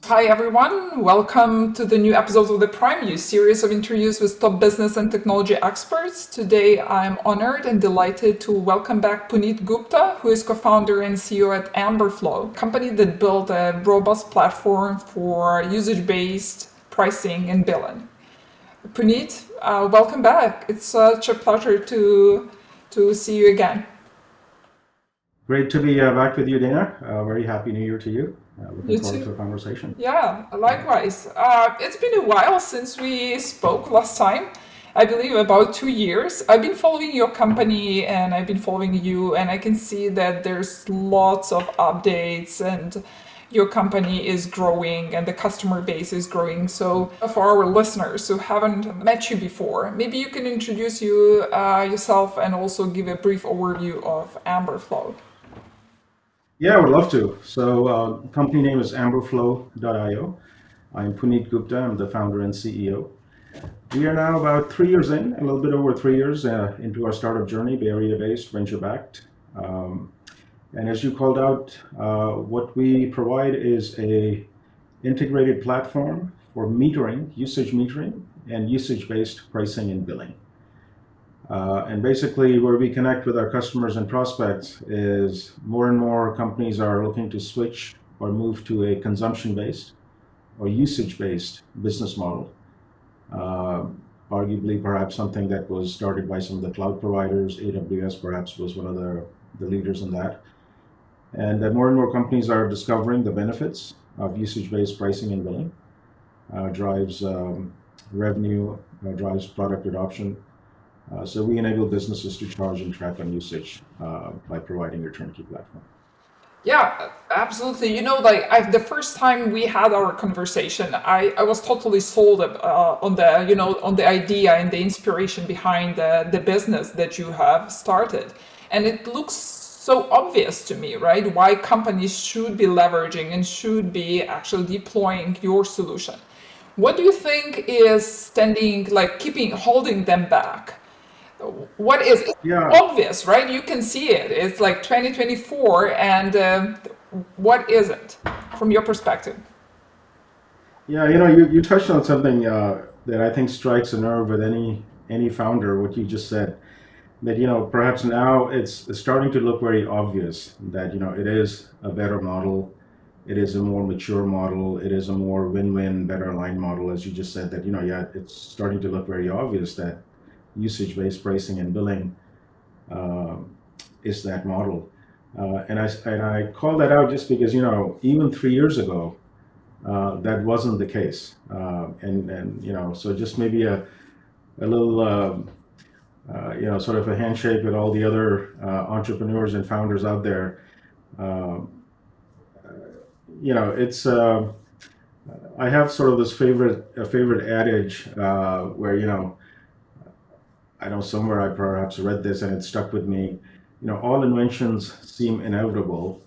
Hi, everyone. Welcome to the new episode of the Prime Use series of interviews with top business and technology experts. Today, I'm honored and delighted to welcome back Puneet Gupta, who is co-founder and CEO at Amberflo, a company that built a robust platform for usage-based pricing and billing. Puneet, welcome back. It's such a pleasure to see you again. Great to be back with you, Dana. Very happy New Year to you. Looking You forward to too. a conversation. Yeah, likewise. It's been a while since we spoke last time. I believe about 2 years. I've been following your company and I've been following you, and I can see that there's lots of updates and your company is growing and the customer base is growing. So, for our listeners who haven't met you before, maybe you can introduce yourself and also give a brief overview of Amberflow. Yeah, I would love to. So, company name is Amberflo.io. I'm Puneet Gupta. I'm the founder and CEO. We are now about 3 years in, a little bit over 3 years into our startup journey, Bay Area-based, venture-backed. Um, and as you called out, what we provide is a integrated platform for metering, and usage-based pricing and billing. And basically, where we connect with our customers and prospects is more and more companies are looking to switch or move to a consumption-based or usage-based business model. Uh, Arguably, perhaps something that was started by some of the cloud providers. AWS perhaps was one of the leaders in that. And more companies are discovering the benefits of usage-based pricing and billing. Drives revenue, drives product adoption. So we enable businesses to charge and track on usage by providing a turnkey platform. Yeah, absolutely. The first time we had our conversation, I was totally sold on the idea and the inspiration behind the business that you have started. And it looks so obvious to me, right? Why companies should be leveraging and should be actually deploying your solution. What do you think is standing, like keeping, holding them back? What is it? Yeah, Obvious, right? You can see it. It's like 2024, and what is it from your perspective? yeah. You touched on something that I think strikes a nerve with any founder. What you just said, that perhaps now it's starting to look very obvious that it is a better model, it is a more mature model, it is a more win-win, better aligned model, as you just said. That yeah, it's starting to look very obvious that usage-based pricing and billing um, is that model. And I call that out just because even 3 years ago that wasn't the case, and so just maybe a little sort of a handshake with all the other entrepreneurs and founders out there. Um, it's I have sort of this favorite adage where I know somewhere I perhaps read this and it stuck with me. All inventions seem inevitable.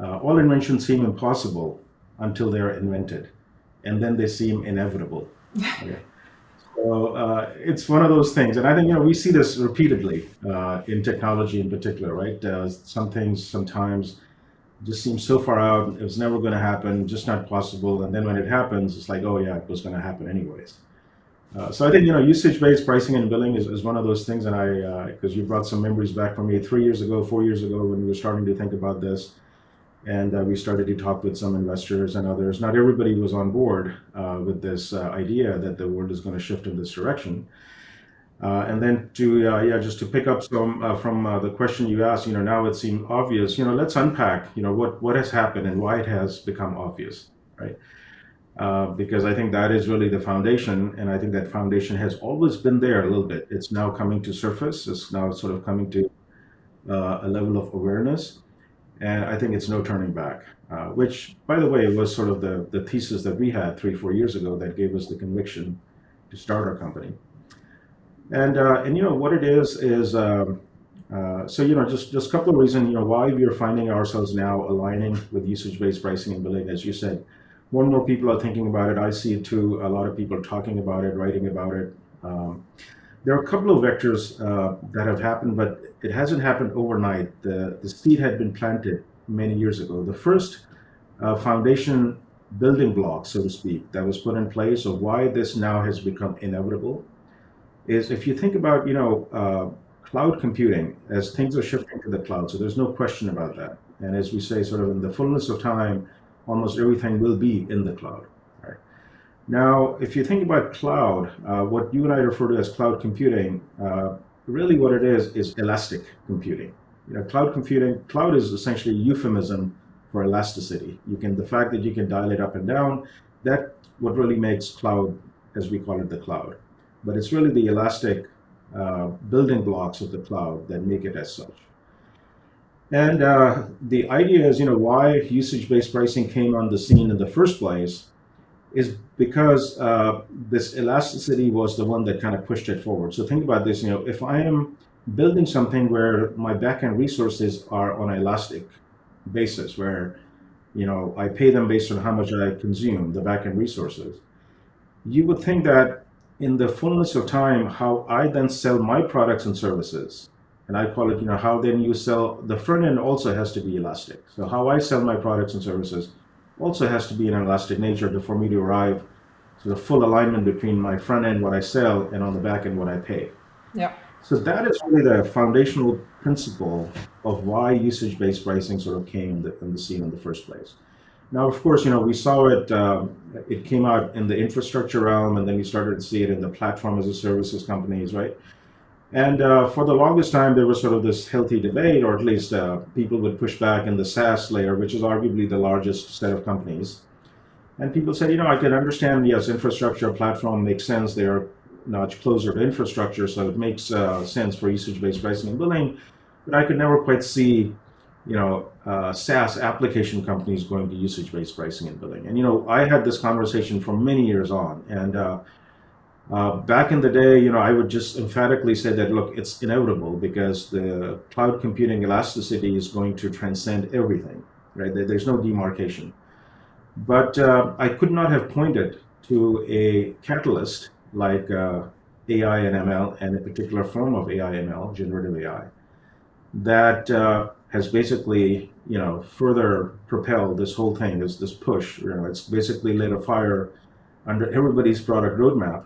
All inventions seem impossible until they are invented, and then they seem inevitable. Okay. So it's one of those things, and I think we see this repeatedly in technology in particular, right? Some things sometimes just seem so far out; it was never going to happen, just not possible. And then when it happens, it's like, oh yeah, it was going to happen anyways. So I think usage-based pricing and billing is one of those things, and because you brought some memories back for me 3 years ago, 4 years ago, when we were starting to think about this, and we started to talk with some investors and others. Not everybody was on board with this idea that the world is going to shift in this direction. And then to yeah, just to pick up some from the question you asked, now it seemed obvious. Let's unpack, what has happened and why it has become obvious, right? Because I think that is really the foundation, and I think that foundation has always been there a little bit. It's now coming to surface. It's now sort of coming to a level of awareness, and I think it's no turning back. Which, by the way, was sort of the thesis that we had 3 4 years ago that gave us the conviction to start our company. And what it is so just a couple of reasons why we are finding ourselves now aligning with usage-based pricing and billing. As you said, more and more people are thinking about it. I see it too. A lot of people are talking about it, writing about it. Um, there are a couple of vectors that have happened, but it hasn't happened overnight. The seed had been planted many years ago. The first foundation building blocks, so to speak, that was put in place of why this now has become inevitable is if you think about, cloud computing, as things are shifting to the cloud, so there's no question about that. And as we say, sort of in the fullness of time, almost everything will be in the cloud. Right? Now, if you think about cloud, what you and I refer to as cloud computing, really what it is elastic computing. Cloud computing, cloud is essentially a euphemism for elasticity. The fact that you can dial it up and down, that what really makes cloud, as we call it, the cloud. But it's really the elastic building blocks of the cloud that make it as such. And the idea is, why usage-based pricing came on the scene in the first place is because this elasticity was the one that kind of pushed it forward. So think about this, if I am building something where my backend resources are on an elastic basis, where, I pay them based on how much I consume, the backend resources, you would think that in the fullness of time, how I then sell my products and services, and I call it, how then you sell, the front end also has to be elastic. So how I sell my products and services also has to be an elastic nature for me to arrive to the full alignment between my front end, what I sell, and on the back end, what I pay. Yeah. So that is really the foundational principle of why usage-based pricing sort of came in the scene in the first place. Now, of course, we saw it. It came out in the infrastructure realm, and then we started to see it in the platform as a services companies, right? And for the longest time, there was sort of this healthy debate, or at least people would push back in the SaaS layer, which is arguably the largest set of companies. And people said, I can understand, yes, infrastructure platform makes sense. They are much closer to infrastructure, so it makes sense for usage-based pricing and billing. But I could never quite see, SaaS application companies going to usage-based pricing and billing. And, I had this conversation for many years on. And back in the day, I would just emphatically say that, look, it's inevitable because the cloud computing elasticity is going to transcend everything, right? There's no demarcation. But I could not have pointed to a catalyst like AI and ML, and a particular form of AI ML, generative AI, that has basically, further propelled this whole thing, this push. It's basically lit a fire under everybody's product roadmap.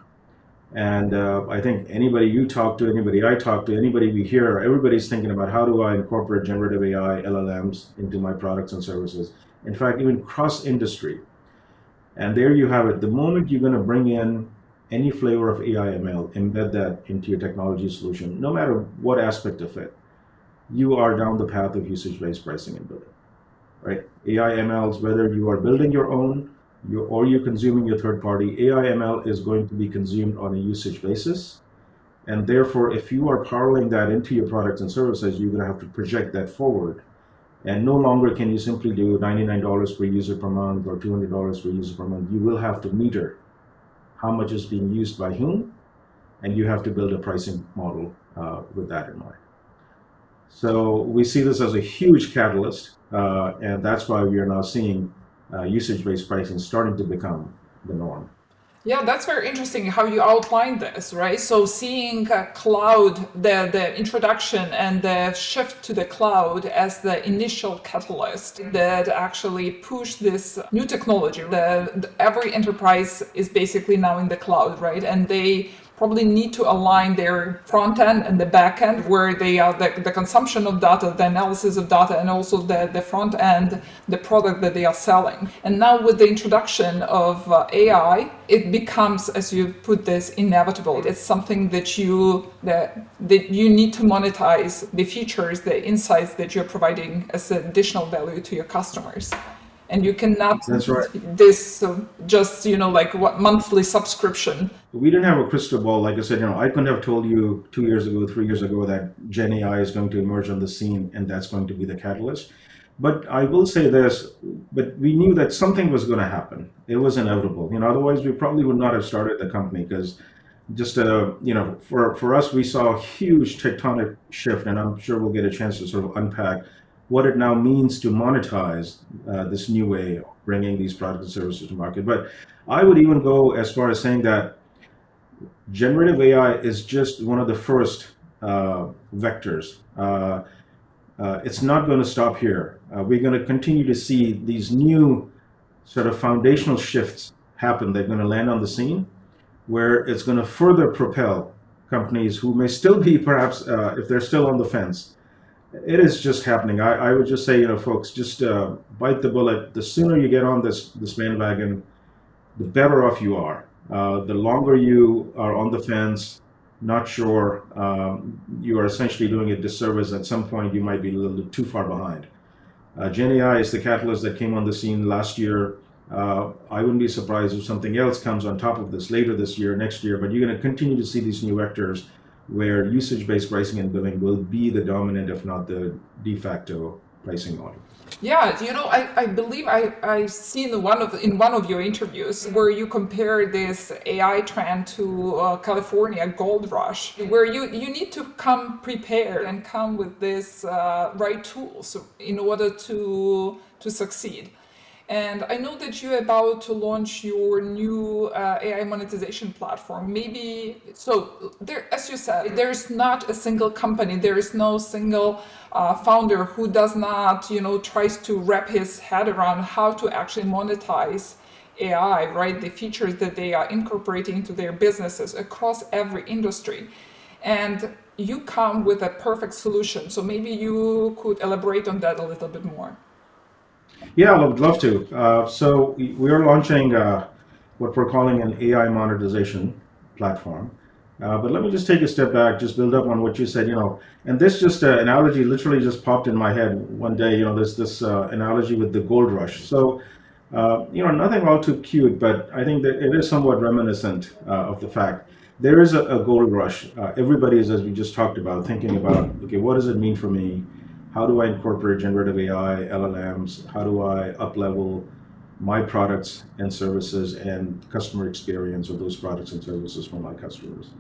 And I think anybody you talk to, anybody I talk to, anybody we hear, everybody's thinking about how do I incorporate generative AI, LLMs into my products and services. In fact, even cross-industry. And there you have it. The moment you're going to bring in any flavor of AI ML, embed that into your technology solution, no matter what aspect of it, you are down the path of usage-based pricing and billing, right? AI MLs, whether you are building your own, or you're consuming your third party, AI ML is going to be consumed on a usage basis. And therefore, if you are paralleling that into your products and services, you're going to have to project that forward. And no longer can you simply do $99 per user per month or $200 per user per month. You will have to meter how much is being used by whom, and you have to build a pricing model with that in mind. So we see this as a huge catalyst, and that's why we are now seeing usage-based pricing starting to become the norm. Yeah, that's very interesting how you outlined this, right? So seeing cloud, the introduction and the shift to the cloud as the initial catalyst that actually pushed this new technology. Every enterprise is basically now in the cloud, right? And they probably need to align their front end and the back end where they are the consumption of data, the analysis of data, and also the front end, the product that they are selling. And now with the introduction of AI, it becomes, as you put this, inevitable. It's something that you need to monetize the features, the insights that you're providing as additional value to your customers. And you cannot That's right. this just like what monthly subscription. We didn't have a crystal ball. Like I said, I couldn't have told you 2 years ago, 3 years ago that Gen AI is going to emerge on the scene and that's going to be the catalyst. But I will say this, but we knew that something was going to happen. It was inevitable. Otherwise we probably would not have started the company because just, for us, we saw a huge tectonic shift, and I'm sure we'll get a chance to sort of unpack what it now means to monetize this new way of bringing these products and services to market. But I would even go as far as saying that generative AI is just one of the first vectors. It's not going to stop here. We're going to continue to see these new sort of foundational shifts happen. They're going to land on the scene where it's going to further propel companies who may still be perhaps, if they're still on the fence. It is just happening. I would just say, folks, just bite the bullet. The sooner you get on this bandwagon, the better off you are. The longer you are on the fence, not sure, you are essentially doing a disservice. At some point, you might be a little too far behind. Gen AI is the catalyst that came on the scene last year. I wouldn't be surprised if something else comes on top of this later this year, next year, but you're going to continue to see these new vectors where usage-based pricing and billing will be the dominant, if not the de facto pricing model. Yeah, I believe I seen in one of your interviews where you compare this AI trend to California gold rush, where you need to come prepared and come with this right tools in order to succeed. And I know that you're about to launch your new AI monetization platform. Maybe so. There, as you said, there is not a single company. There is no single founder who does not, tries to wrap his head around how to actually monetize AI, right? The features that they are incorporating into their businesses across every industry. And you come with a perfect solution. So maybe you could elaborate on that a little bit more. Yeah, I would love to. So we are launching what we're calling an AI monetization platform. But let me just take a step back, just build up on what you said, and this just analogy literally just popped in my head one day, this analogy with the gold rush. So, nothing all too cute, but I think that it is somewhat reminiscent of the fact there is a gold rush. Everybody is, as we just talked about, thinking about, okay, what does it mean for me? How do I incorporate generative AI, LLMs? How do I up-level my products and services and customer experience of those products and services for my customers?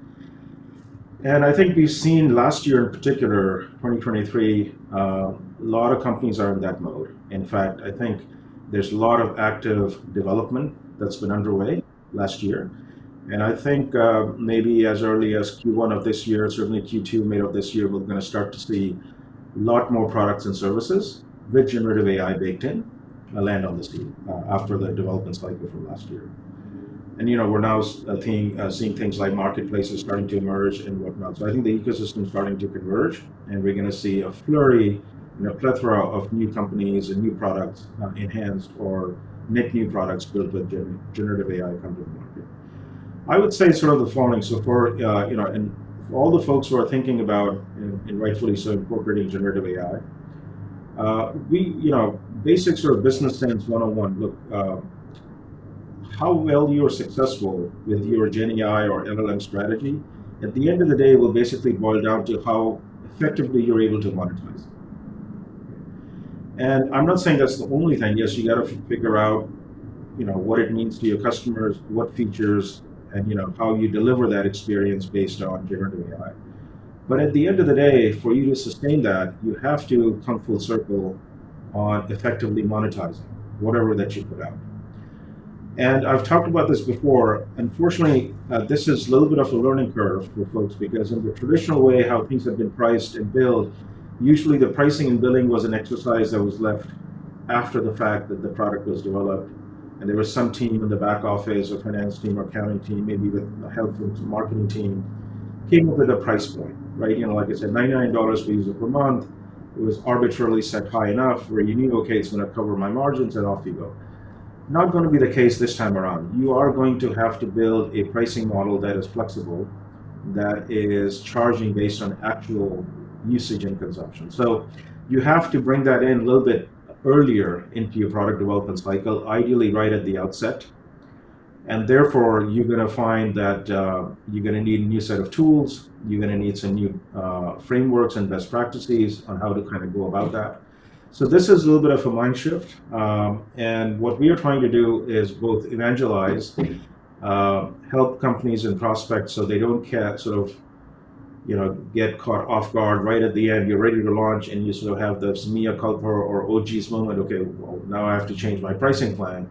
And I think we've seen last year in particular, 2023, a lot of companies are in that mode. In fact, I think there's a lot of active development that's been underway last year. And I think maybe as early as Q1 of this year, certainly Q2, May of this year, we're going to start to see a lot more products and services with generative AI baked in land on the scene after the development cycle from last year. And we're now seeing things like marketplaces starting to emerge and whatnot. So I think the ecosystem is starting to converge, and we're going to see a flurry, plethora of new companies and new products enhanced or net new products built with generative AI come to the market. I would say sort of the following. So for and all the folks who are thinking about, and rightfully so, incorporating generative AI, basic sort of business sense 101. Look, how well you are successful with your Gen AI or LLM strategy, at the end of the day, will basically boil down to how effectively you're able to monetize. And I'm not saying that's the only thing. Yes, you got to figure out, what it means to your customers, what features, and how you deliver that experience based on generative AI. But at the end of the day, for you to sustain that, you have to come full circle on effectively monetizing whatever that you put out. And I've talked about this before. Unfortunately, this is a little bit of a learning curve for folks because in the traditional way, how things have been priced and billed, usually the pricing and billing was an exercise that was left after the fact that the product was developed. And there was some team in the back office or finance team or accounting team, maybe with the help from the marketing team, came up with a price point, right? Like I said, $99 per user per month. It was arbitrarily set high enough where you knew, okay, it's going to cover my margins, and off you go. Not going to be the case this time around. You are going to have to build a pricing model that is flexible, that is charging based on actual usage and consumption. So you have to bring that in a little bit earlier into your product development cycle, ideally right at the outset. And therefore, you're going to find that you're going to need a new set of tools. You're going to need some new frameworks and best practices on how to kind of go about that. So this is a little bit of a mind shift. And what we are trying to do is both evangelize, help companies and prospects so they don't get caught off guard right at the end. You're ready to launch and you sort of have this mea culpa or OG's moment. Okay, well, now I have to change my pricing plan.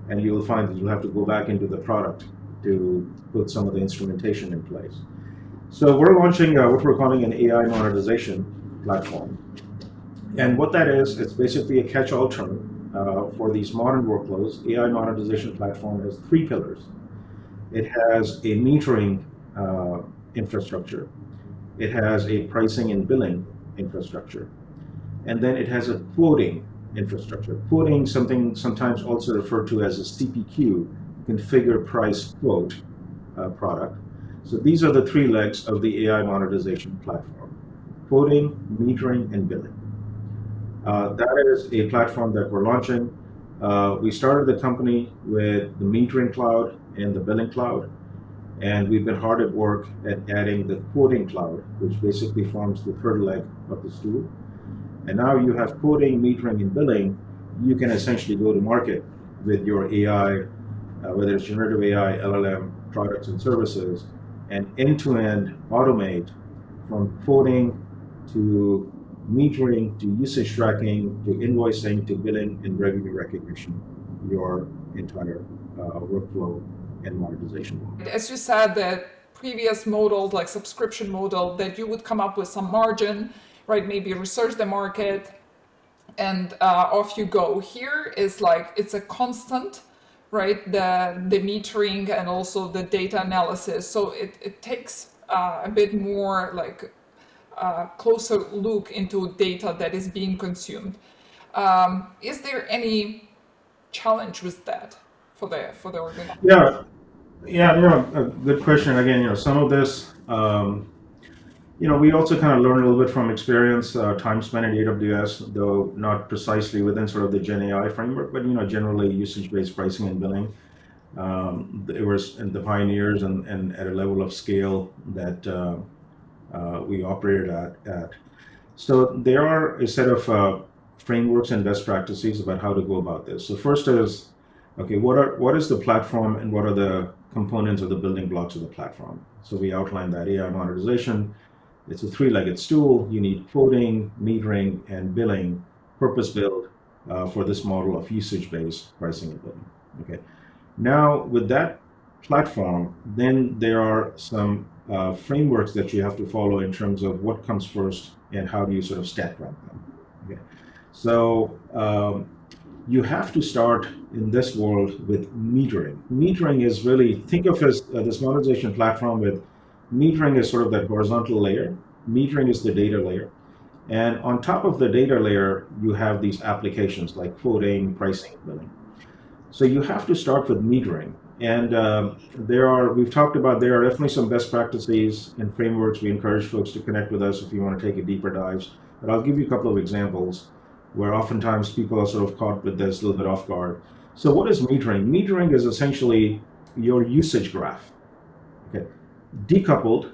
And you'll find that you'll have to go back into the product to put some of the instrumentation in place. So we're launching what we're calling an AI monetization platform. And what that is, it's basically a catch-all term for these modern workloads, AI monetization platform has three pillars. It has a metering infrastructure. It has a pricing and billing infrastructure, and then it has a quoting infrastructure. Quoting, something sometimes also referred to as a CPQ, configure price quote product. So these are the three legs of the AI monetization platform: quoting, metering, and billing. That is a platform that we're launching. We started the company with the metering cloud and the billing cloud, and we've been hard at work at adding the quoting cloud, which basically forms the third leg of the stool. And now you have quoting, metering, and billing. You can essentially go to market with your AI, whether it's generative AI, LLM products and services, and end-to-end automate from quoting to metering to usage tracking to invoicing to billing and revenue recognition, your entire workflow and monetization. As you said, the previous model, like subscription model, that you would come up with some margin, right? Maybe research the market, and off you go. Here is like it's a constant, right? The metering and also the data analysis. So it takes a bit more like closer look into data that is being consumed. Is there any challenge with that for the organization? Yeah, yeah, a good question. Again, some of this, we also kind of learned a little bit from experience, time spent in AWS, though not precisely within sort of the Gen AI framework, but generally usage-based pricing and billing. It was the pioneers and at a level of scale that we operated at. So there are a set of frameworks and best practices about how to go about this. So first is, okay, what is the platform and what are the components of the building blocks of the platform? So we outlined that AI monetization. It's a three-legged stool. You need quoting, metering, and billing, purpose-built for this model of usage-based pricing and billing. Okay. Now, with that platform, then there are some frameworks that you have to follow in terms of what comes first and how do you sort of stack rank them. Okay. So you have to start in this world with metering. Metering is really, think of as this monetization platform with metering is sort of that horizontal layer. Metering is the data layer. And on top of the data layer, you have these applications like quoting, pricing, and billing. So you have to start with metering. And we've talked about, there are definitely some best practices and frameworks. We encourage folks to connect with us if you want to take a deeper dive. But I'll give you a couple of examples where oftentimes people are sort of caught with this a little bit off guard. So what is metering? Metering is essentially your usage graph, okay, decoupled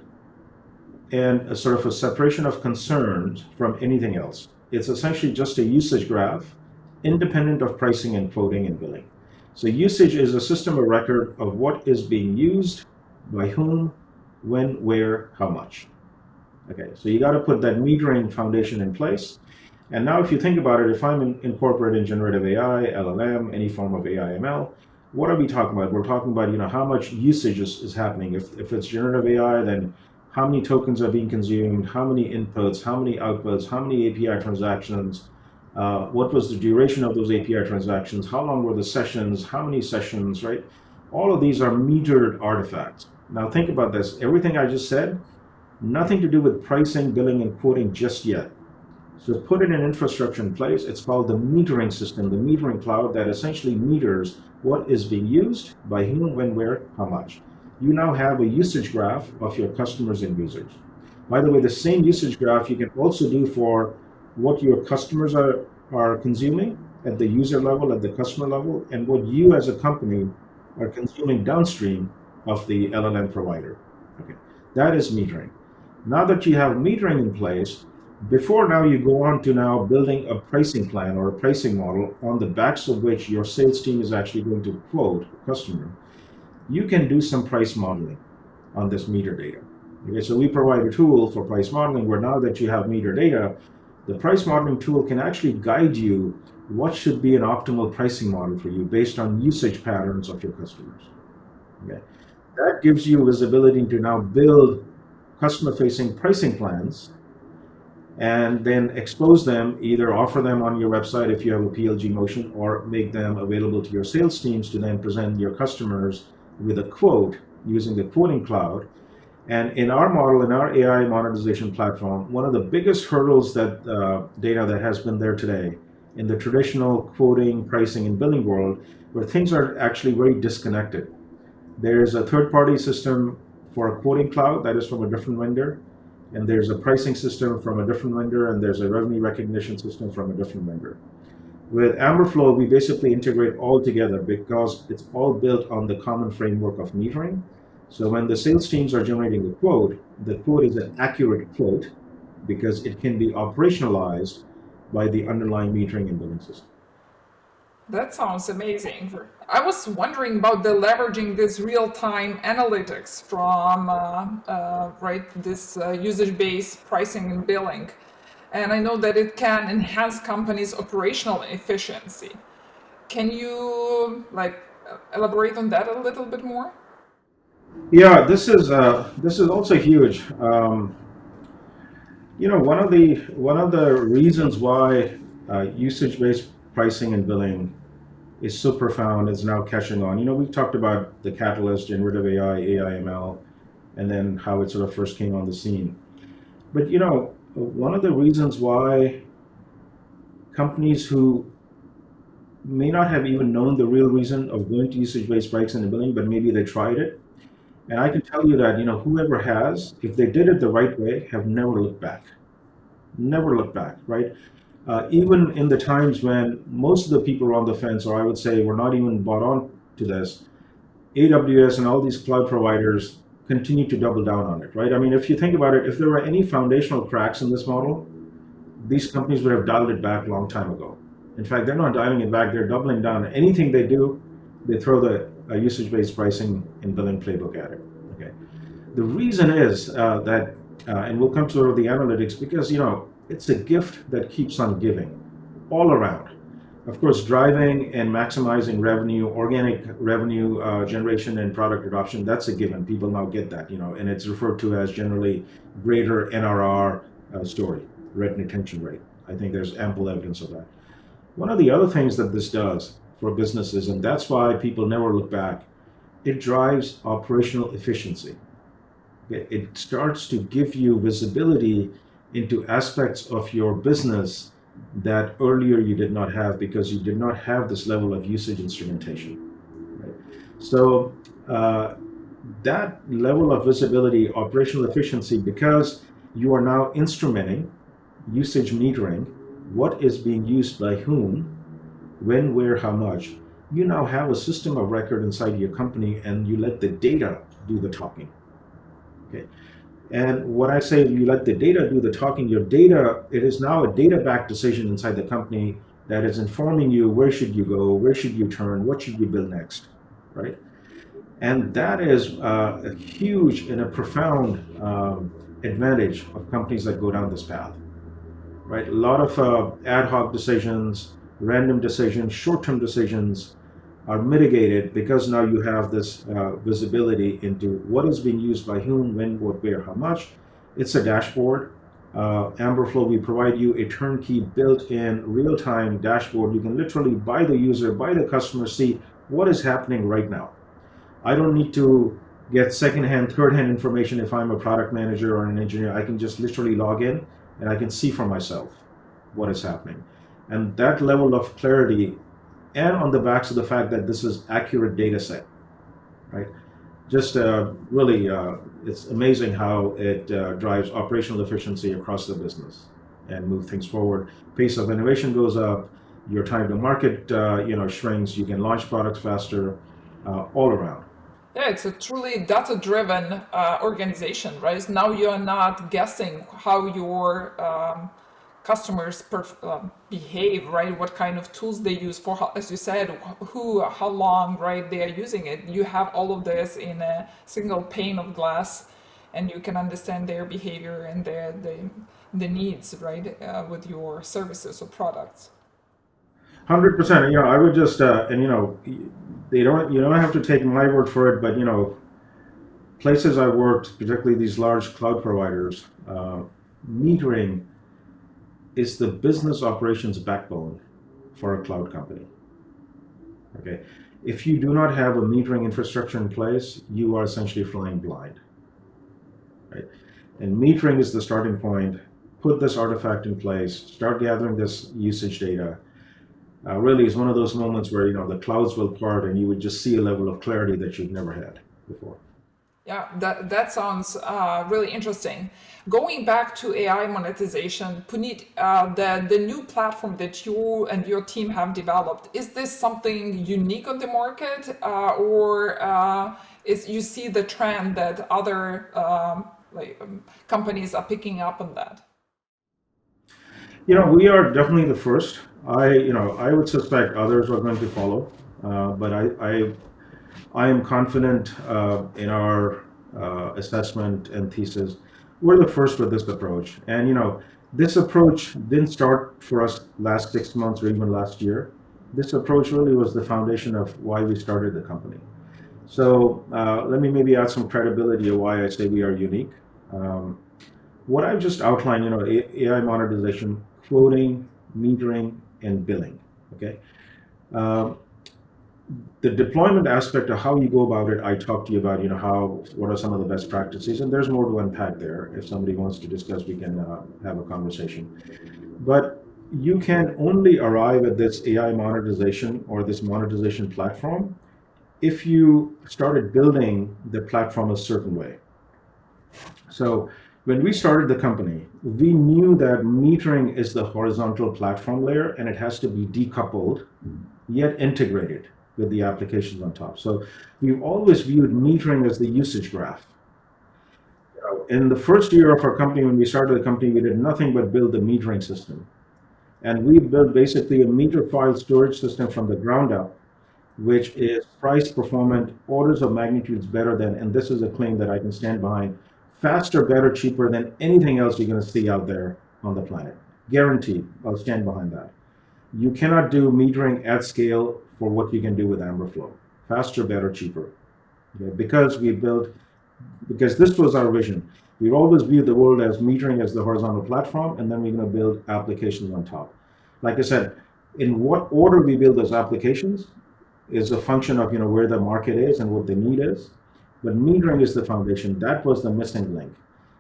and a sort of a separation of concerns from anything else. It's essentially just a usage graph, independent of pricing and quoting and billing. So usage is a system of record of what is being used, by whom, when, where, how much. Okay, so you got to put that metering foundation in place. And now if you think about it, if I'm incorporating generative AI, LLM, any form of AI ML, what are we talking about? We're talking about, how much usage is happening. If it's generative AI, then how many tokens are being consumed, how many inputs, how many outputs, how many API transactions, what was the duration of those API transactions, how long were the sessions, how many sessions, right? All of these are metered artifacts. Now think about this. Everything I just said, nothing to do with pricing, billing, and quoting just yet. So put in an infrastructure in place. It's called the metering system, the metering cloud that essentially meters what is being used, by whom, when, where, how much. You now have a usage graph of your customers and users. By the way, the same usage graph you can also do for what your customers are consuming at the user level, at the customer level, and what you as a company are consuming downstream of the LLM provider. Okay, that is metering. Now that you have metering in place, before now you go on to now building a pricing plan or a pricing model on the backs of which your sales team is actually going to quote a customer, you can do some price modeling on this meter data. Okay, so we provide a tool for price modeling where now that you have meter data, the price modeling tool can actually guide you what should be an optimal pricing model for you based on usage patterns of your customers. Okay, that gives you visibility to now build customer-facing pricing plans and then expose them, either offer them on your website if you have a PLG motion, or make them available to your sales teams to then present your customers with a quote using the quoting cloud. And in our model, in our AI monetization platform, one of the biggest hurdles that data that has been there today in the traditional quoting, pricing, and billing world, where things are actually very disconnected. There's a third-party system for a quoting cloud that is from a different vendor, and there's a pricing system from a different vendor, and there's a revenue recognition system from a different vendor. With Amberflo, we basically integrate all together because it's all built on the common framework of metering. So when the sales teams are generating the quote is an accurate quote because it can be operationalized by the underlying metering and billing system. That sounds amazing. I was wondering about the leveraging this real-time analytics from right this usage-based pricing and billing, and I know that it can enhance companies' operational efficiency. Can you elaborate on that a little bit more? Yeah, this is also huge. One of the reasons why usage-based pricing and billing is so profound is now catching on. We've talked about the catalyst, generative AI, AI/ML, and then how it sort of first came on the scene. But one of the reasons why companies who may not have even known the real reason of going to usage-based pricing and billing, but maybe they tried it. And I can tell you that whoever has, if they did it the right way, have never looked back. Never looked back, right? Even in the times when most of the people were on the fence, or I would say were not even bought on to this, AWS and all these cloud providers continue to double down on it, right? I mean, if you think about it, if there were any foundational cracks in this model, these companies would have dialed it back a long time ago. In fact, they're not dialing it back, they're doubling down. Anything they do, they throw the usage-based pricing and billing playbook at it. Okay. The reason is and we'll come to sort of the analytics, because it's a gift that keeps on giving all around. Of course, driving and maximizing revenue, organic revenue generation and product adoption, that's a given. People now get that, and it's referred to as generally greater NRR story, net retention rate. I think there's ample evidence of that. One of the other things that this does for businesses, and that's why people never look back, it drives operational efficiency. It starts to give you visibility into aspects of your business that earlier you did not have because you did not have this level of usage instrumentation. Right? So that level of visibility, operational efficiency, because you are now instrumenting usage metering, what is being used by whom, when, where, how much. You now have a system of record inside your company, and you let the data do the talking. Okay. And when I say you let the data do the talking, your data, it is now a data-backed decision inside the company that is informing you where should you go, where should you turn, what should you build next, right? And that is a huge and a profound advantage of companies that go down this path, right? A lot of ad hoc decisions, random decisions, short-term decisions are mitigated because now you have this visibility into what is being used by whom, when, what, where, how much. It's a dashboard. Amberflo, we provide you a turnkey built-in real-time dashboard. You can literally, by the user, by the customer, see what is happening right now. I don't need to get second-hand, third-hand information if I'm a product manager or an engineer. I can just literally log in and I can see for myself what is happening. And that level of clarity, and on the backs of the fact that this is accurate data set, right? Just really, it's amazing how it drives operational efficiency across the business and move things forward. Pace of innovation goes up, your time to market, shrinks, you can launch products faster, all around. Yeah, it's a truly data-driven organization, right? Now you're not guessing how your customers behave, right? What kind of tools they use for, as you said, how long, right? They are using it. You have all of this in a single pane of glass, and you can understand their behavior and the needs, right, with your services or products. 100%. I would just, and you don't have to take my word for it, but places I worked, particularly these large cloud providers, metering is the business operations backbone for a cloud company. Okay. If you do not have a metering infrastructure in place, you are essentially flying blind, right? And metering is the starting point. Put this artifact in place, start gathering this usage data. Really is one of those moments where the clouds will part and you would just see a level of clarity that you've never had before. Yeah, that sounds really interesting. Going back to AI monetization, Puneet, the new platform that you and your team have developed, is this something unique on the market, or is you see the trend that other companies are picking up on that? We are definitely the first. I would suspect others are going to follow, but I am confident in our assessment and thesis. We're the first with this approach, and this approach didn't start for us last 6 months or even last year. This approach really was the foundation of why we started the company. So let me maybe add some credibility of why I say we are unique. Um, what I've just outlined, AI monetization, quoting, metering, and billing. Okay. Um, the deployment aspect of how you go about it, I talked to you about, what are some of the best practices, and there's more to unpack there. If somebody wants to discuss, we can have a conversation. But you can only arrive at this AI monetization or this monetization platform if you started building the platform a certain way. So when we started the company, we knew that metering is the horizontal platform layer and it has to be decoupled yet integrated with the applications on top. So we've always viewed metering as the usage graph. In the first year of our company, when we started the company, we did nothing but build the metering system. And we built basically a meter file storage system from the ground up, which is price performant, orders of magnitudes better than, and this is a claim that I can stand behind, faster, better, cheaper than anything else you're going to see out there on the planet. Guaranteed. I'll stand behind that. You cannot do metering at scale for what you can do with Amberflo. Faster, better, cheaper. Okay? Because this was our vision. We've always viewed the world as metering as the horizontal platform, and then we're going to build applications on top. Like I said, in what order we build those applications is a function of where the market is and what the need is. But metering is the foundation. That was the missing link.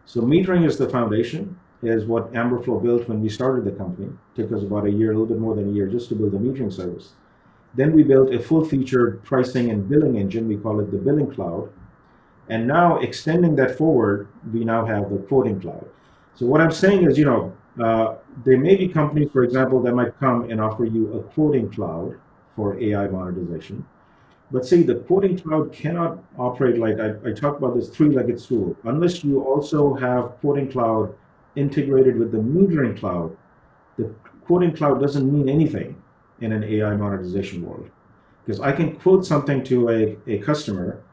So metering is the foundation, is what Amberflo built when we started the company. It took us about a year, a little bit more than a year, just to build a metering service. Then we built a full-featured pricing and billing engine. We call it the Billing Cloud. And now extending that forward, we now have the Quoting Cloud. So what I'm saying is, there may be companies, for example, that might come and offer you a quoting cloud for AI monetization. But see, the quoting cloud cannot operate like I talked about this three-legged stool, unless you also have quoting cloud integrated with the metering cloud. The quoting cloud doesn't mean anything in an AI monetization world. Because I can quote something to a customer,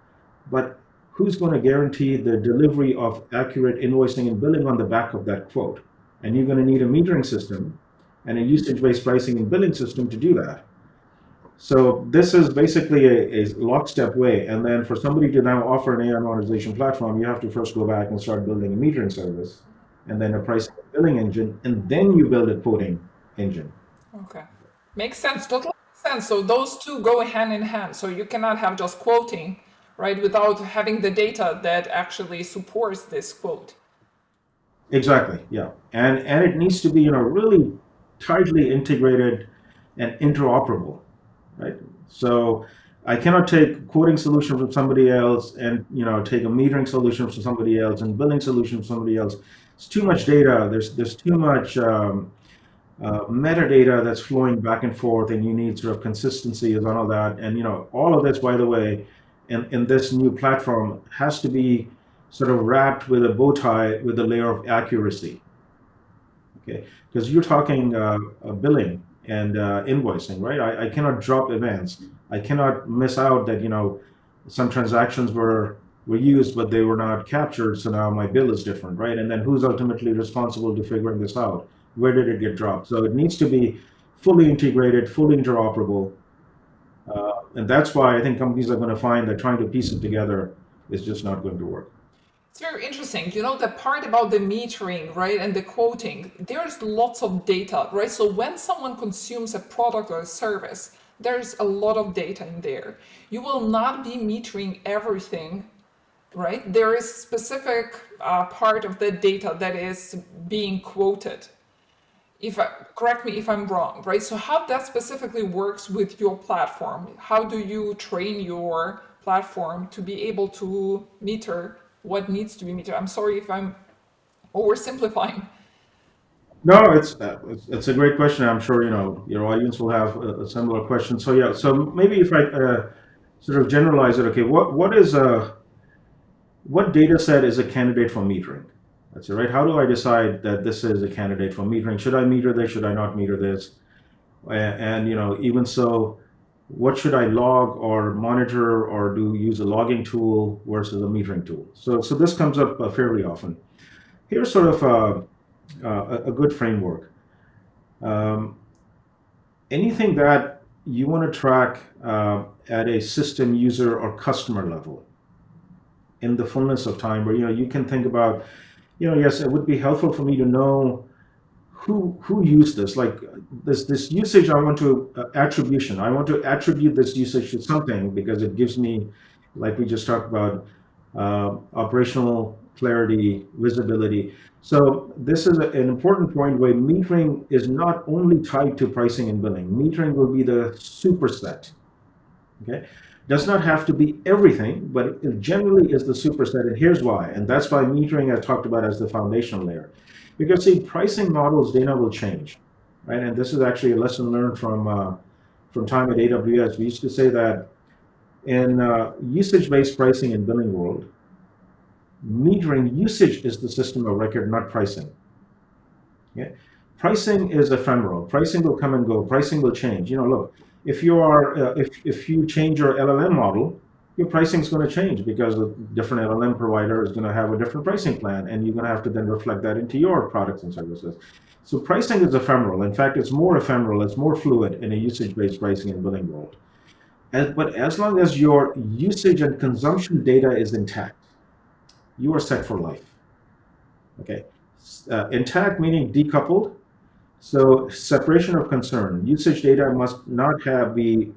but who's going to guarantee the delivery of accurate invoicing and billing on the back of that quote? And you're going to need a metering system and a usage-based pricing and billing system to do that. So this is basically a lockstep way. And then for somebody to now offer an AI monetization platform, you have to first go back and start building a metering service, and then a pricing and billing engine, and then you build a quoting engine. Okay. Makes sense. Totally makes sense. So those two go hand in hand. So you cannot have just quoting, right, without having the data that actually supports this quote. Exactly, yeah. And it needs to be, really tightly integrated and interoperable, right? So I cannot take quoting solution from somebody else and take a metering solution from somebody else and billing solution from somebody else. It's too much data. There's too much metadata that's flowing back and forth, and you need sort of consistency and all of that. And all of this, by the way, in this new platform has to be sort of wrapped with a bow tie with a layer of accuracy. Okay, because you're talking billing and invoicing, right? I cannot drop events. I cannot miss out that some transactions were used but they were not captured, so now my bill is different, right? And then who's ultimately responsible to figuring this out? Where did it get dropped? So it needs to be fully integrated, fully interoperable, and that's why I think companies are going to find that trying to piece it together is just not going to work. It's very interesting. You know, the part about the metering, right, and the quoting, there's lots of data, right? So when someone consumes a product or a service, there's a lot of data in there. You will not be metering everything, right? There is specific part of the data that is being quoted. If I, correct me if I'm wrong, right? So how that specifically works with your platform? How do you train your platform to be able to meter what needs to be metered? I'm sorry if I'm oversimplifying. No, it's a great question. I'm sure your audience will have a similar question. So yeah, so maybe if I sort of generalize it, okay, what data set is a candidate for metering? That's it, right? How do I decide that this is a candidate for metering? Should I meter this? Should I not meter this? And even so, what should I log or monitor or do use a logging tool versus a metering tool? So this comes up fairly often. Here's sort of a good framework. Um, Anything that you want to track at a system user or customer level in the fullness of time, where you can think about, yes, it would be helpful for me to know who used this, like this usage. I want to attribution. I want to attribute this usage to something because it gives me, like we just talked about, operational clarity, visibility. So this is an important point where metering is not only tied to pricing and billing. Metering will be the superset. Okay, does not have to be everything, but it generally is the superset, and here's why. And that's why metering I talked about as the foundational layer, because see, pricing models data will change, right? And this is actually a lesson learned from time at AWS. We used to say that in usage-based pricing and billing world, metering usage is the system of record, not pricing. Yeah. Pricing is ephemeral. Pricing will come and go. Pricing will change. Look, if you change your LLM model, your pricing is going to change because a different LLM provider is going to have a different pricing plan, and you're going to have to then reflect that into your products and services. So pricing is ephemeral. In fact, it's more ephemeral. It's more fluid in a usage-based pricing and billing world. But as long as your usage and consumption data is intact, you are set for life. Okay. Intact meaning decoupled. So separation of concern. Usage data must not have be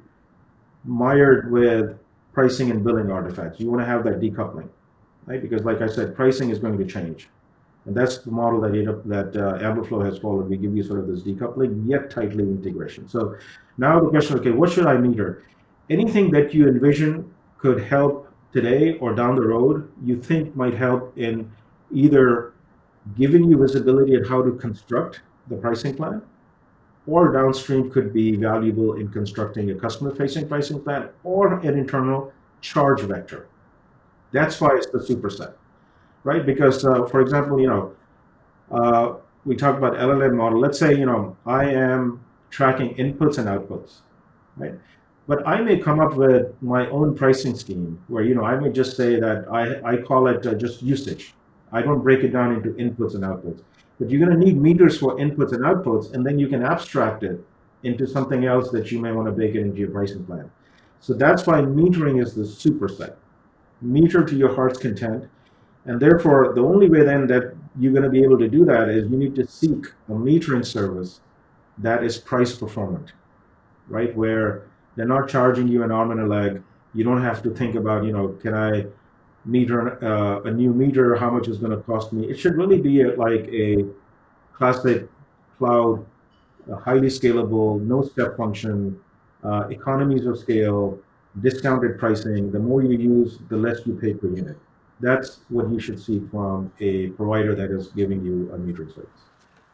mired with pricing and billing artifacts. You want to have that decoupling, right? Because like I said, pricing is going to change. And that's the model that Amberflo has followed. We give you sort of this decoupling, yet tightly integration. So now the question, okay, what should I meter? Anything that you envision could help today or down the road, you think might help in either giving you visibility at how to construct the pricing plan, or downstream could be valuable in constructing a customer-facing pricing plan or an internal charge vector. That's why it's the superset, right? Because, for example, we talk about LLM model. Let's say, I am tracking inputs and outputs, right? But I may come up with my own pricing scheme where, I may just say that I call it just usage. I don't break it down into inputs and outputs. But you're going to need meters for inputs and outputs, and then you can abstract it into something else that you may want to bake it into your pricing plan. So that's why metering is the superset. Meter to your heart's content. And therefore, the only way then that you're going to be able to do that is you need to seek a metering service that is price performant, right? Where they're not charging you an arm and a leg. You don't have to think about, can I meter a new meter? How much is going to cost me? It should really be like a classic cloud, highly scalable, no step function, economies of scale, discounted pricing. The more you use, the less you pay per unit. That's what you should see from a provider that is giving you a metering service.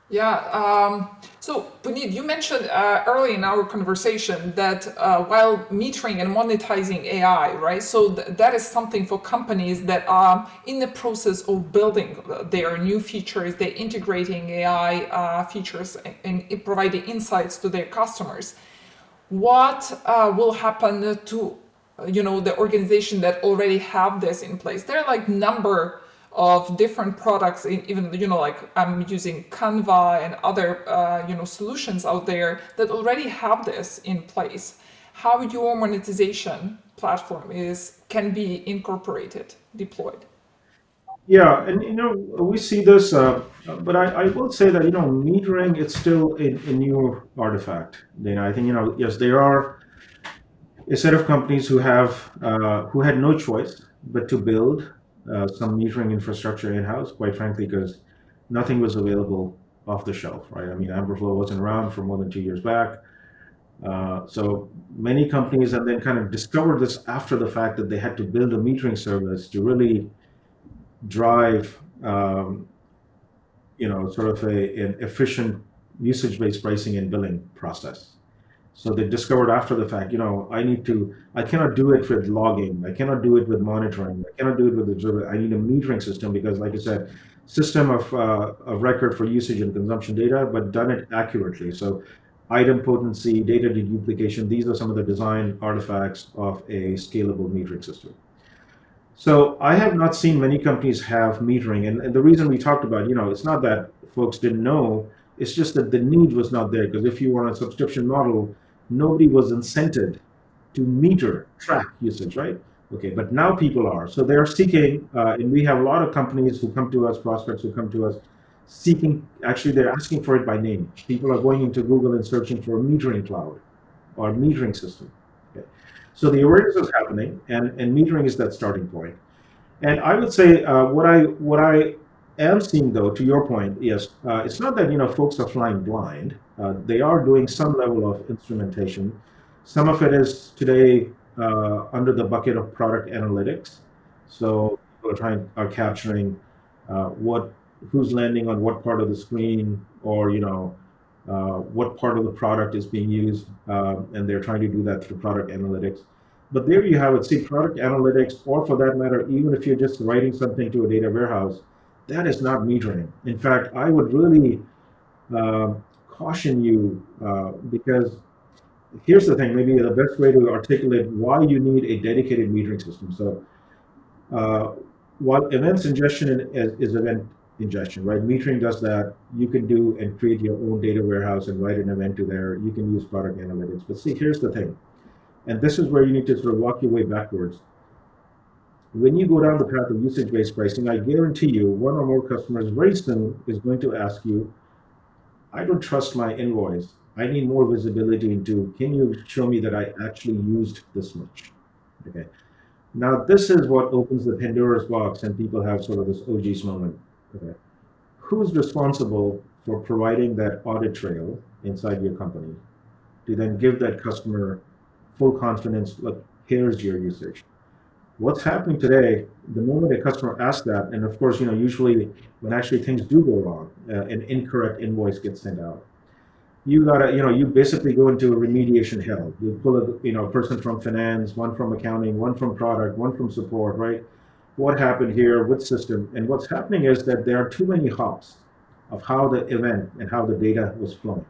Yeah. So, Puneet, you mentioned early in our conversation that while metering and monetizing AI, right? So that is something for companies that are in the process of building their new features. They're integrating AI features and providing insights to their customers. What will happen to the organization that already have this in place? There are like number of different products, even like I'm using Canva and other solutions out there that already have this in place. How your monetization platform is can be incorporated, deployed? Yeah, and we see this, but I will say that metering it's still a new artifact. I think yes, there are a set of companies who had no choice but to build some metering infrastructure in house. Quite frankly, because nothing was available off the shelf, right? I mean, Amberflo wasn't around for more than 2 years back. So many companies and then kind of discovered this after the fact that they had to build a metering service to really drive sort of an efficient usage-based pricing and billing process. So they discovered after the fact, I cannot do it with logging. I cannot do it with monitoring. I cannot do it with observer. I need a metering system because, like I said, system of record for usage and consumption data, but done it accurately. So item potency, data deduplication, these are some of the design artifacts of a scalable metering system. So I have not seen many companies have metering, and the reason we talked about, it's not that folks didn't know, it's just that the need was not there. Because if you were on a subscription model, nobody was incented to meter, track usage, right? Okay, but now people are. So they're seeking, and we have a lot of companies who come to us, prospects who come to us, seeking. Actually, they're asking for it by name. People are going into Google and searching for a metering cloud or metering system. Okay. So the awareness is happening, and metering is that starting point. And I would say what I am seeing, though, to your point, yes, it's not that folks are flying blind. They are doing some level of instrumentation. Some of it is today under the bucket of product analytics. So people are capturing what who's landing on what part of the screen, or what part of the product is being used, and they're trying to do that through product analytics. But there you have it. See, product analytics, or for that matter, even if you're just writing something to a data warehouse, that is not metering. In fact, I would really uh, caution you, because here's the thing, maybe the best way to articulate why you need a dedicated metering system. So, uh, while events ingestion is event ingestion, right? Metering does that. You can do and create your own data warehouse and write an event to there. You can use product analytics. But see, here's the thing, and this is where you need to sort of walk your way backwards. When you go down the path of usage-based pricing, I guarantee you one or more customers very soon is going to ask you, I don't trust my invoice. I need more visibility into, can you show me that I actually used this much? Okay. Now, this is what opens the Pandora's box, and people have sort of this OG's moment. Okay. Who's responsible for providing that audit trail inside your company to then give that customer full confidence? Look, here's your usage. What's happening today, the moment a customer asks that, and of course, usually when actually things do go wrong, an incorrect invoice gets sent out. You basically go into a remediation hell. You pull a person from finance, one from accounting, one from product, one from support, right? What happened here? What system? And what's happening is that there are too many hops of how the event and how the data was flowing.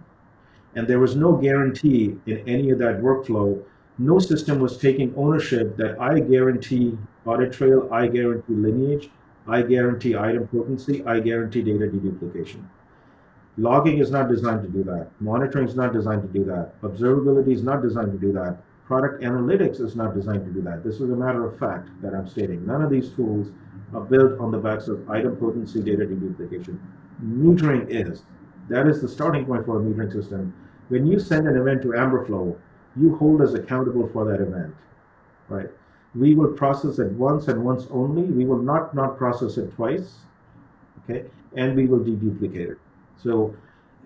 And there was no guarantee in any of that workflow. No system was taking ownership that I guarantee audit trail, I guarantee lineage, I guarantee item potency, I guarantee data deduplication. Logging is not designed to do that. Monitoring is not designed to do that. Observability is not designed to do that. Product analytics is not designed to do that. This is a matter of fact that I'm stating. None of these tools are built on the backs of item potency, data deduplication. Metering is. That is the starting point for a metering system. When you send an event to Amberflo, you hold us accountable for that event, right? We will process it once and once only. We will not process it twice, okay? And we will deduplicate it. So,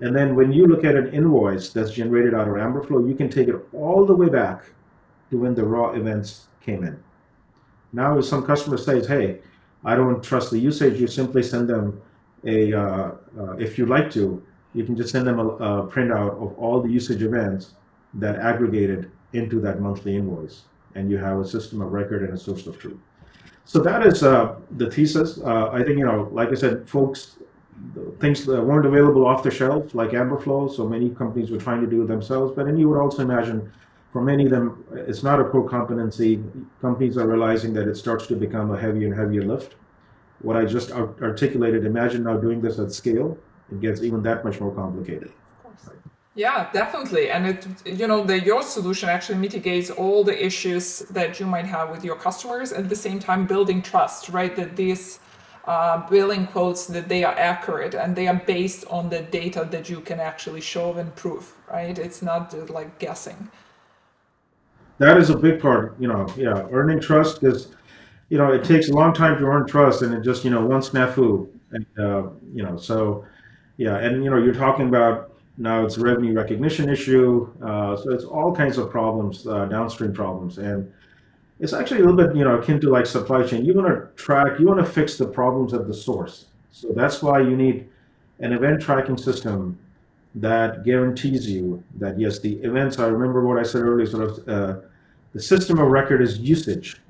and then when you look at an invoice that's generated out of Amberflo, you can take it all the way back to when the raw events came in. Now, if some customer says, "Hey, I don't trust the usage," you simply send them if you like to, you can just send them a printout of all the usage events that aggregated into that monthly invoice, and you have a system of record and a source of truth. So that is the thesis. I think, like I said, folks, things that weren't available off the shelf, like Amberflow, so many companies were trying to do it themselves. But then you would also imagine, for many of them, it's not a core competency. Companies are realizing that it starts to become a heavier and heavier lift. What I just articulated, imagine now doing this at scale, it gets even that much more complicated. Yeah, definitely. And your solution actually mitigates all the issues that you might have with your customers, at the same time building trust, right? That this billing quotes, that they are accurate and they are based on the data that you can actually show and prove, right? It's not like guessing. That is a big part, yeah, earning trust is, it takes a long time to earn trust, and it just, one snafu. And, so, yeah, and, you're talking about now it's a revenue recognition issue. So it's all kinds of problems, downstream problems. And it's actually a little bit, akin to like supply chain. You want to fix the problems at the source. So that's why you need an event tracking system that guarantees you that yes, the events. I remember what I said earlier. Sort of, the system of record is usage.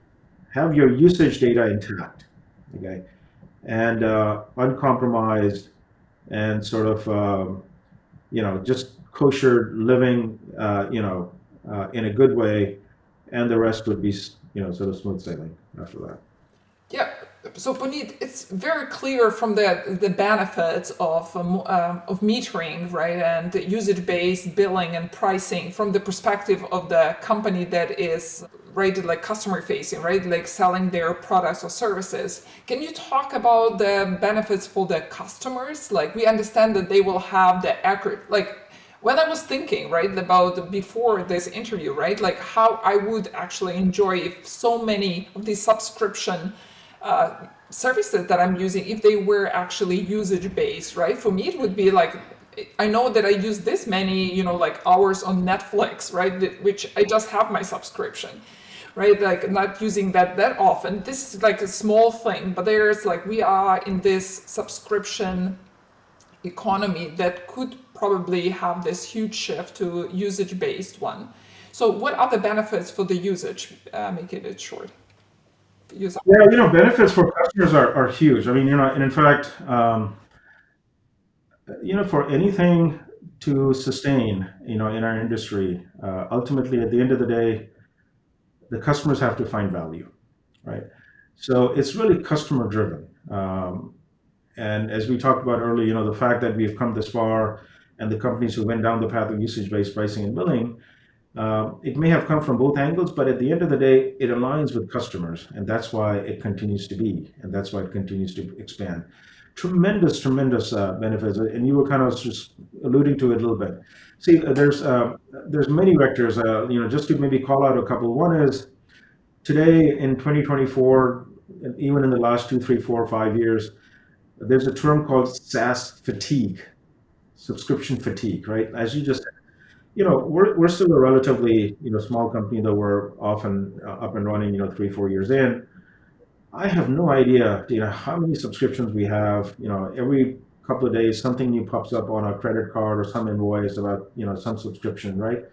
Have your usage data intact, okay, and uncompromised, and sort of just kosher living, in a good way, and the rest would be sort of smooth sailing after that. Yeah. So Puneet, it's very clear from the benefits of metering, right, and usage-based billing and pricing from the perspective of the company that is right, like customer facing, right, like selling their products or services. Can you talk about the benefits for the customers? Like we understand that they will have the accurate, like when I was thinking, right, about before this interview, right, like how I would actually enjoy if so many of these subscription services that I'm using, if they were actually usage based, right? For me, it would be like, I know that I use this many, like hours on Netflix, right? Which I just have my subscription, right? Like not using that often. This is like a small thing, but there's like, we are in this subscription economy that could probably have this huge shift to usage based one. So what are the benefits for the usage? Make it short. Use. Yeah, benefits for customers are huge. I mean, and in fact, for anything to sustain, in our industry, ultimately at the end of the day, the customers have to find value, right? So it's really customer driven. And as we talked about earlier, the fact that we've come this far, and the companies who went down the path of usage-based pricing and billing, it may have come from both angles, but at the end of the day, it aligns with customers, and that's why it continues to be, and that's why it continues to expand. Tremendous, tremendous benefits, and you were kind of just alluding to it a little bit. See, there's many vectors. Just to maybe call out a couple. One is today in 2024, and even in the last 2, 3, 4, 5 years, there's a term called SaaS fatigue, subscription fatigue, right? As you just we're still a relatively small company, though we're often up and running 3, 4 years in. I have no idea how many subscriptions we have. Every couple of days something new pops up on a credit card or some invoice about some subscription, right?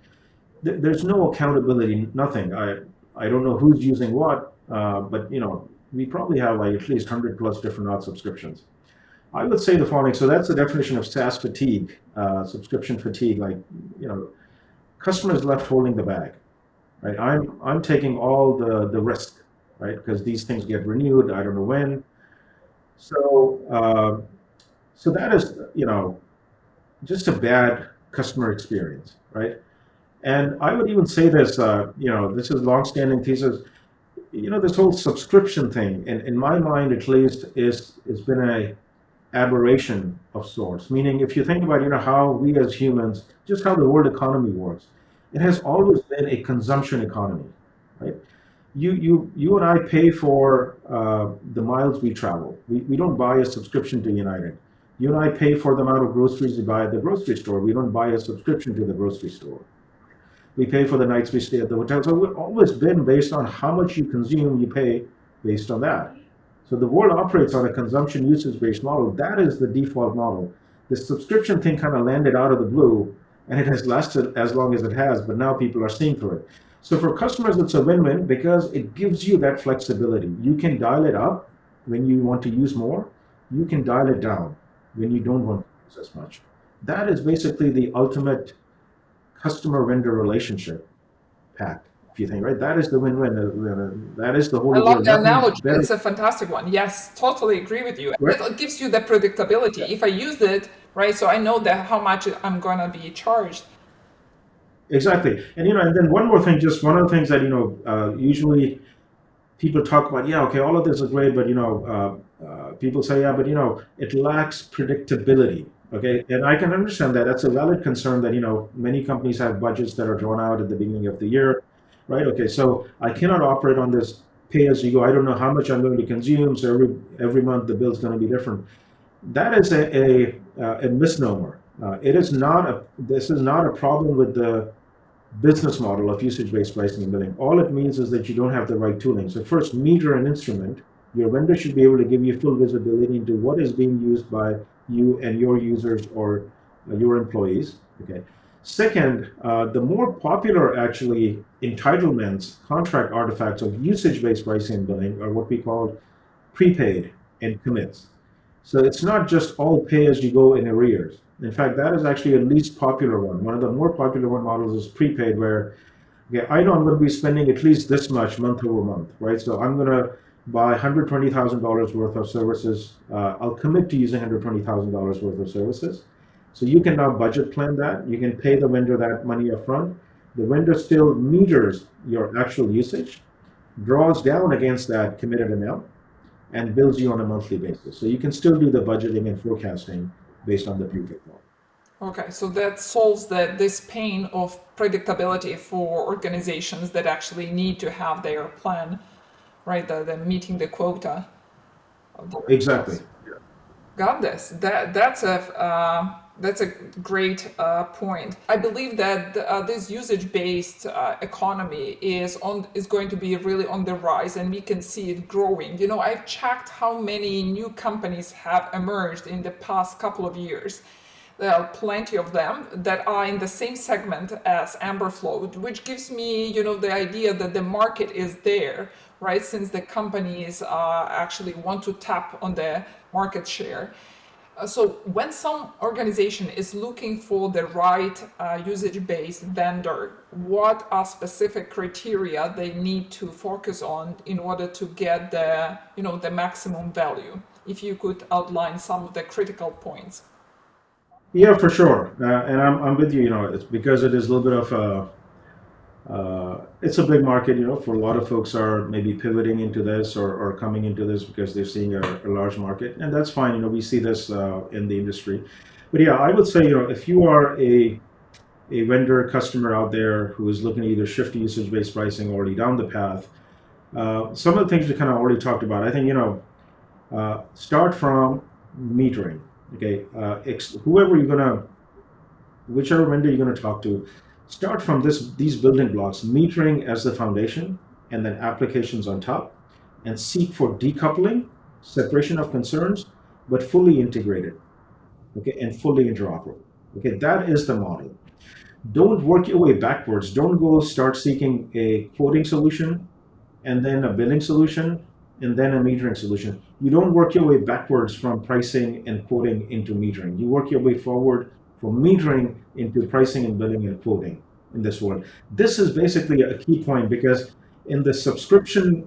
There's no accountability, nothing. I don't know who's using what, but we probably have like at least 100 plus different odd subscriptions. I would say the following. So that's the definition of SaaS fatigue, subscription fatigue. Like, customers left holding the bag, right? I'm taking all the risk, right? Because these things get renewed. I don't know when. So so that is just a bad customer experience, right? And I would even say this. This is longstanding thesis. This whole subscription thing, in my mind at least, is been a aberration of sorts. Meaning, if you think about how we as humans, just how the world economy works, it has always been a consumption economy, right? You and I pay for the miles we travel. We don't buy a subscription to United. You and I pay for the amount of groceries we buy at the grocery store. We don't buy a subscription to the grocery store. We pay for the nights we stay at the hotel. So we've always been based on how much you consume, you pay based on that. So the world operates on a consumption usage based model. That is the default model. The subscription thing kind of landed out of the blue, and it has lasted as long as it has, but now people are seeing through it. So for customers, it's a win-win because it gives you that flexibility. You can dial it up when you want to use more. You can dial it down when you don't want to use as much. That is basically the ultimate customer-vendor relationship pact, if you think, right? That is the win-win. That is the I holy love grail. the Nothing analogy. better, It's a fantastic one. Yes, totally agree with you. right? It gives you the predictability. If I use it, right, so I know that how much I'm gonna be charged. Exactly. And and then one more thing, just one of the things that usually people talk about, yeah, okay, all of this is great, but people say, yeah, but it lacks predictability. Okay, and I can understand that. That's a valid concern that many companies have budgets that are drawn out at the beginning of the year, right? Okay, so I cannot operate on this pay as you go. I don't know how much I'm going to consume, so every month the bill's going to be different. That is a misnomer. It is not a This is not a problem with the business model of usage-based pricing and billing. All it means is that you don't have the right tooling. So first, meter and instrument. Your vendor should be able to give you full visibility into what is being used by you and your users or your employees. Okay. Second, the more popular actually entitlements, contract artifacts of usage-based pricing and billing are what we call prepaid and commits. So it's not just all pay as you go in arrears. In fact, that is actually a least popular one. One of the more popular one models is prepaid, where okay, I know I'm going to be spending at least this much month over month, right? So I'm going to buy $120,000 worth of services. I'll commit to using $120,000 worth of services. So you can now budget plan that. You can pay the vendor that money upfront. The vendor still meters your actual usage, draws down against that committed amount, and bills you on a monthly basis. So you can still do the budgeting and forecasting based on the prepaid model. Okay, so that solves this pain of predictability for organizations that actually need to have their plan, right? The meeting the quota of the Exactly. workforce. Got this. That's a great point. I believe that this usage-based economy is going to be really on the rise, and we can see it growing. You know, I've checked how many new companies have emerged in the past couple of years. There are plenty of them that are in the same segment as Amberflo, which gives me, the idea that the market is there, right? Since the companies actually want to tap on the market share. So when some organization is looking for the right usage-based vendor, what are specific criteria they need to focus on in order to get the maximum value? If you could outline some of the critical points. Yeah, for sure. And I'm with you. It's because it is a little bit of it's a big market. For a lot of folks are maybe pivoting into this or coming into this because they're seeing a large market, and that's fine. We see this in the industry. But yeah, I would say, if you are a vendor customer out there who is looking to either shift to usage-based pricing already down the path, some of the things we kind of already talked about. I think start from metering. Okay, whoever you're gonna, whichever vendor you're gonna talk to, start from these building blocks, metering as the foundation, and then applications on top, and seek for decoupling, separation of concerns, but fully integrated. Okay, and fully interoperable. Okay, that is the model. Don't work your way backwards. Don't go start seeking a quoting solution and then a billing solution, and then a metering solution. You don't work your way backwards from pricing and quoting into metering. You work your way forward from metering into pricing and billing and quoting in this world. This is basically a key point because in the subscription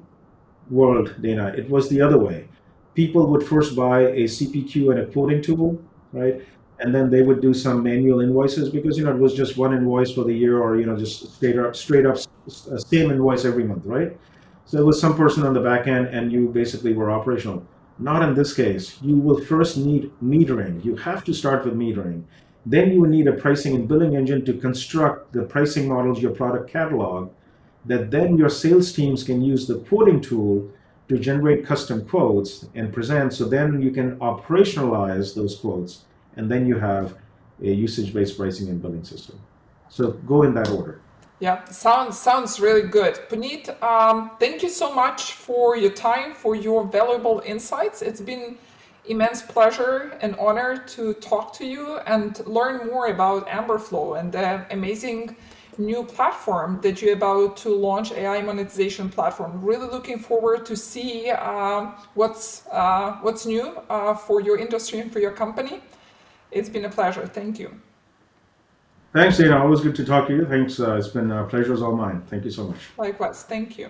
world, Dana, it was the other way. People would first buy a CPQ and a quoting tool, right? And then they would do some manual invoices because it was just one invoice for the year, or just straight up same invoice every month, right? So it was some person on the back end, and you basically were operational. Not in this case. You will first need metering. You have to start with metering. Then you will need a pricing and billing engine to construct the pricing models, your product catalog, that then your sales teams can use the quoting tool to generate custom quotes and present. So then you can operationalize those quotes, and then you have a usage-based pricing and billing system. So go in that order. Yeah, sounds really good. Puneet, thank you so much for your time, for your valuable insights. It's been immense pleasure and honor to talk to you and learn more about Amberflo and the amazing new platform that you're about to launch, AI monetization platform. Really looking forward to see what's new for your industry and for your company. It's been a pleasure. Thank you. Thanks, Dana. Always good to talk to you. Thanks. It's been a pleasure as all mine. Thank you so much. Likewise. Thank you.